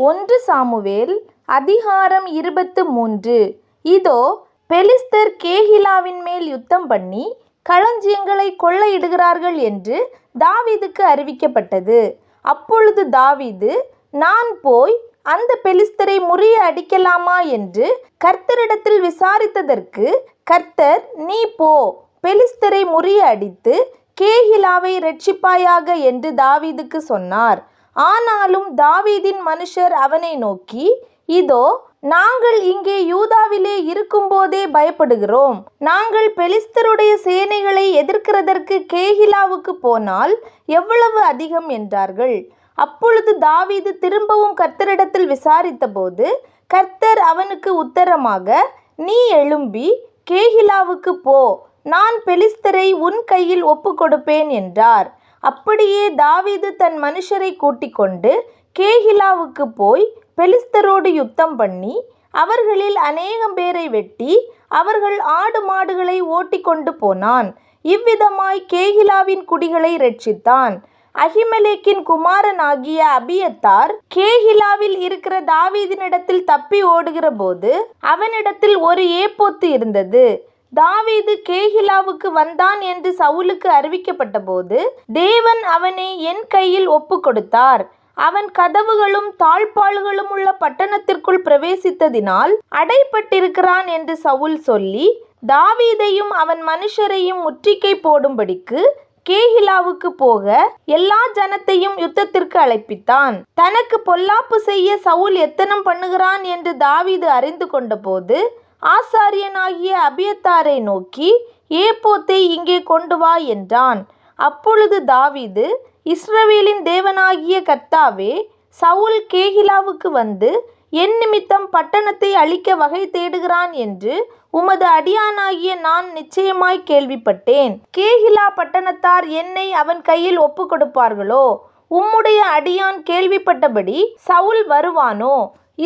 ஒன்று சாமுவேல் அதிகாரம் 23. இதோ, பெலிஸ்தர் கேகிலாவின் மேல் யுத்தம் பண்ணி களஞ்சியங்களை கொள்ளையிடுகிறார்கள் என்று தாவீதுக்கு அறிவிக்கப்பட்டது. அப்பொழுது தாவீது, நான் போய் அந்த பெலிஸ்தரை முறிய அடிக்கலாமா என்று கர்த்தரிடத்தில் விசாரித்ததற்கு கர்த்தர், நீ போ, பெலிஸ்தரை முறிய அடித்து கேகிலாவை இரட்சிப்பாயாக என்று தாவீதுக்கு சொன்னார். ஆனாலும் தாவீதின் மனுஷர் அவனை நோக்கி, இதோ, நாங்கள் இங்கே யூதாவிலே இருக்கும்போதே பயப்படுகிறோம். நாங்கள் பெலிஸ்தருடைய சேனைகளை எதிர்க்கிறதற்கு கேகிலாவுக்கு போனால் எவ்வளவு அதிகம் என்றார்கள். அப்பொழுது தாவீது திரும்பவும் கர்த்தரிடத்தில் விசாரித்தபோது கர்த்தர் அவனுக்கு உத்தரமாக, நீ எழும்பி கேகிலாவுக்கு போ, நான் பெலிஸ்தரை உன் கையில் ஒப்பு கொடுப்பேன் என்றார். அப்படியே தாவீது தன் மனுஷரை கூட்டிக் கொண்டு கேகிலாவுக்கு போய் பெலிஸ்தரோடு யுத்தம் பண்ணி அவர்களில் அநேகம் பேரை வெட்டி அவர்கள் ஆடு மாடுகளை ஓட்டி கொண்டு போனான். இவ்விதமாய் கேகிலாவின் குடிகளை இரட்சித்தான். அகிமெலேக்கின் குமாரனாகிய அபியத்தார் கேகிலாவில் இருக்கிற தாவீதினிடத்தில் தப்பி ஓடுகிற போது அவனிடத்தில் ஒரு ஏப்போத்து இருந்தது. தாவீது கேகிலாவுக்கு வந்தான் என்று சவுலுக்கு அறிவிக்கப்பட்ட போது தேவன் அவனை என் கையில் ஒப்பு கொடுத்தார். அவன் கதவுகளும் தாழ்பாள்களும் உள்ள பட்டணத்திற்குள் பிரவேசித்ததினால் அடைபட்டிருக்கிறான் என்று சவுல் சொல்லி தாவீதையும் அவன் மனுஷரையும் முற்றுகை போடும்படிக்கு கேகிலாவுக்கு போக எல்லா ஜனத்தையும் யுத்தத்திற்கு அழைப்பித்தான். தனக்கு பொல்லாப்பு செய்ய சவுல் எத்தனம் பண்ணுகிறான் என்று தாவீது அறிந்து கொண்ட போது ஆசாரியனாகிய அபியத்தாரை நோக்கி, ஏப்போத்தை இங்கே கொண்டு வா என்றான். அப்பொழுது தாவீது, இஸ்ரவேலின் தேவனாகிய கர்த்தாவே, சவுல் கேகிலாவுக்கு வந்து என் நிமித்தம் பட்டணத்தை அழிக்க வகை தேடுகிறான் என்று உமது அடியானாகிய நான் நிச்சயமாய் கேள்விப்பட்டேன். கேகிலா பட்டணத்தார் என்னை அவன் கையில் ஒப்பு கொடுப்பார்களோ? உம்முடைய அடியான் கேள்விப்பட்டபடி சவுல் வருவானோ?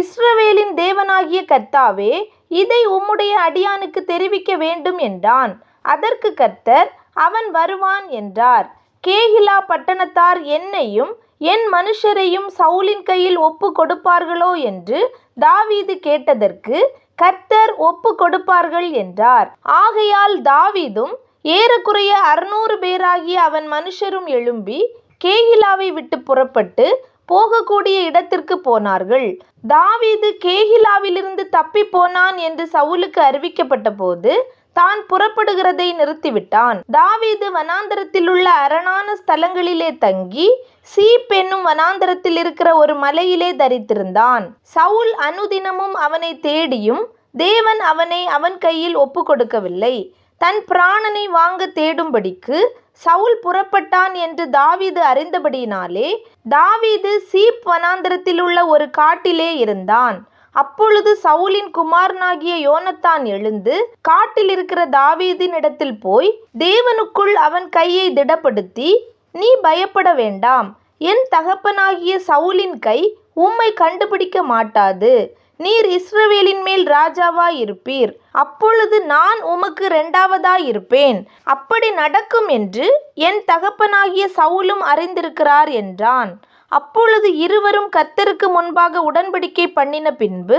இஸ்ரவேலின் தேவனாகிய கர்த்தாவே, இதை உம்முடைய அடியானுக்கு தெரிவிக்க வேண்டும் என்றான். அதற்கு கர்த்தர், அவன் வருவான் என்றார். கேகிலா பட்டணத்தார் என்னையும் என் மனுஷரையும் சவுலின் கையில் ஒப்பு கொடுப்பார்களோ என்று தாவீது கேட்டதற்கு கர்த்தர் ஒப்பு கொடுப்பார்கள் என்றார். ஆகையால் தாவீதும் ஏறக்குறைய 600 பேராகிய அவன் மனுஷரும் எழும்பி கேகிலாவை விட்டு புறப்பட்டு போகக்கூடிய இடத்திற்கு போனார்கள். தாவீது கேகிலாவிலிருந்து தப்பி போனான் என்று சவுலுக்கு அறிவிக்கப்பட்ட போது தான் புறப்படுகிறதை நிறுத்திவிட்டான். தாவீது வனாந்தரத்தில் உள்ள அரணான ஸ்தலங்களிலே தங்கி சீப் என்னும் வனாந்தரத்தில் இருக்கிற ஒரு மலையிலே தரித்திருந்தான். சவுல் அனுதினமும் அவனை தேடியும் தேவன் அவனை அவன் கையில் ஒப்பு கொடுக்கவில்லை. தன் பிராணனை வாங்க தேடும்படிக்கு சவுல் புறப்பட்டான் என்று தாவீது அறிந்தபடியினாலே தாவீது சீப் வனாந்தரத்தில் உள்ள ஒரு காட்டிலே இருந்தான். அப்பொழுது சவுலின் குமாரனாகிய யோனத்தான் எழுந்து காட்டில் இருக்கிற தாவீதின் இடத்தில் போய் தேவனுக்குள் அவன் கையை திடப்படுத்தி, நீ பயப்பட வேண்டாம், என் தகப்பனாகிய சவுலின் கை உம்மை கண்டுபிடிக்க மாட்டாது. நீர் இஸ்ரவேலின் மேல் ராஜாவாய் இருப்பீர். அப்பொழுது நான் உமக்கு 2வதாய் இருப்பேன். அப்படி நடக்கும் என்று என் தகப்பனாகிய சவுலும் அறிந்திருக்கிறார் என்றான். அப்பொழுது இருவரும் கர்த்தருக்கு முன்பாக உடன்படிக்கை பண்ணின பின்பு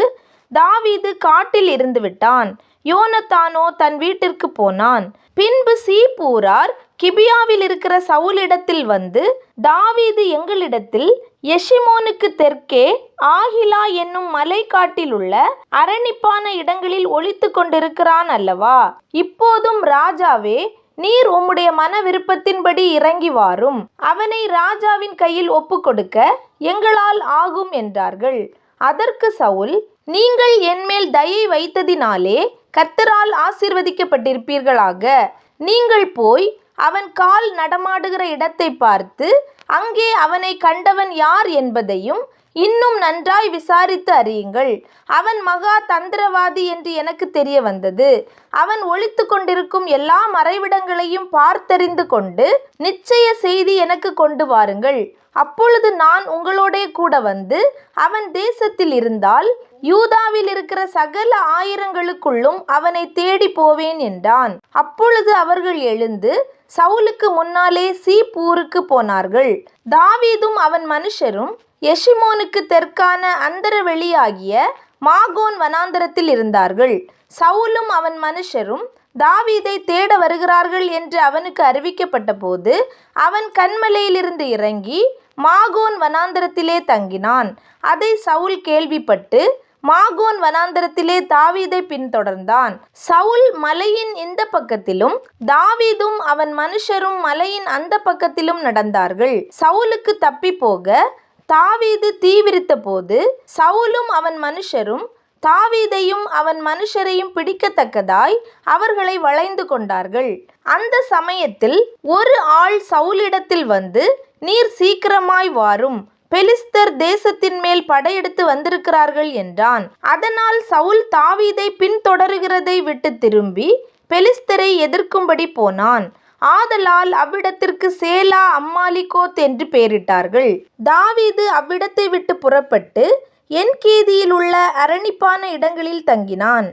தாவீது காட்டில் இருந்து விட்டான். யோனத்தானோ தன் வீட்டிற்கு போனான். பின்பு சீப் ஊரார் கிபியாவில் இருக்கிற சவுலிடத்தில் வந்து, தாவீது எங்களிடத்தில் எஷிமோனுக்கு தெற்கே ஆகிலா என்னும் மலை காட்டில் உள்ள அரணிப்பான இடங்களில் ஒளித்து கொண்டிருக்கிறான் அல்லவா? இப்போதும் ராஜாவே, நீர் உம்முடைய மன விருப்பத்தின்படி இறங்கி வாரும். அவனை ராஜாவின் கையில் ஒப்பு கொடுக்க எங்களால் ஆகும் என்றார்கள். அதற்கு சவுல், நீங்கள் என்மேல் தயை வைத்ததினாலே கர்த்தரால் ஆசீர்வதிக்கப்பட்டிருப்பீர்களாக. நீங்கள் போய் அவன் கால் நடமாடுகிற இடத்தை பார்த்து அங்கே அவனை கண்டவன் யார் என்பதையும் இன்னும் நன்றாய் விசாரித்து அறியுங்கள். அவன் மகா தந்திரவாதி என்று எனக்கு தெரிய வந்தது. அவன் ஒளித்து கொண்டிருக்கும் எல்லா மறைவிடங்களையும் பார்த்தறிந்து கொண்டு நிச்சய செய்தி எனக்கு கொண்டு வாருங்கள். அப்பொழுது நான் உங்களோடே கூட வந்து அவன் தேசத்தில் இருந்தால் யூதாவில் இருக்கிற சகல ஆயிரங்களுக்குள்ளும் அவனை தேடி போவேன் என்றான். அப்பொழுது அவர்கள் எழுந்து சவுலுக்கு முன்னாலே சீப் ஊருக்கு போனார்கள். தாவீதும் அவன் மனுஷரும் எஷிமோனுக்கு தெற்கான அந்தரவெளியாகிய மாகோன் வனாந்தரத்தில் இருந்தார்கள். சவுலும் அவன் மனுஷரும் தாவீதை தேட வருகிறார்கள் என்று அவனுக்கு அறிவிக்கப்பட்ட போது அவன் கன்மலையிலிருந்து இறங்கி மாகோன் வனாந்தரத்திலே தங்கினான். அதை சவுல் கேள்விப்பட்டு மாகோன் வனாந்தரத்திலே தாவீதை பின்தொடர்ந்தான். சவுல் மலையின் இந்த பக்கத்திலும் தாவீதும் அவன் மனுஷரும் மலையின் அந்த பக்கத்திலும் நடந்தார்கள். சவுலுக்கு தப்பி போக தாவீது தீவிரித்த போது சவுலும் அவன் மனுஷரும் தாவீதையும் அவன் மனுஷரையும் பிடிக்கத்தக்கதாய் அவர்களை வளைந்து கொண்டார்கள். அந்த சமயத்தில் ஒரு ஆள் சவுலிடத்தில் வந்து, நீர் சீக்கிரமாய் வாரும், பெலிஸ்தர் தேசத்தின் மேல் படையெடுத்து வந்திருக்கிறார்கள் என்றான். அதனால் சவுல் தாவீதை பின்தொடருகிறதை விட்டு திரும்பி பெலிஸ்தரை எதிர்க்கும்படி போனான். ஆதலால் அவ்விடத்திற்கு சேலா அம்மாலிகோத் என்று பெயரிட்டார்கள். தாவீது அவ்விடத்தை விட்டு புறப்பட்டு என்கேதியில் உள்ள அரணிப்பான இடங்களில் தங்கினான்.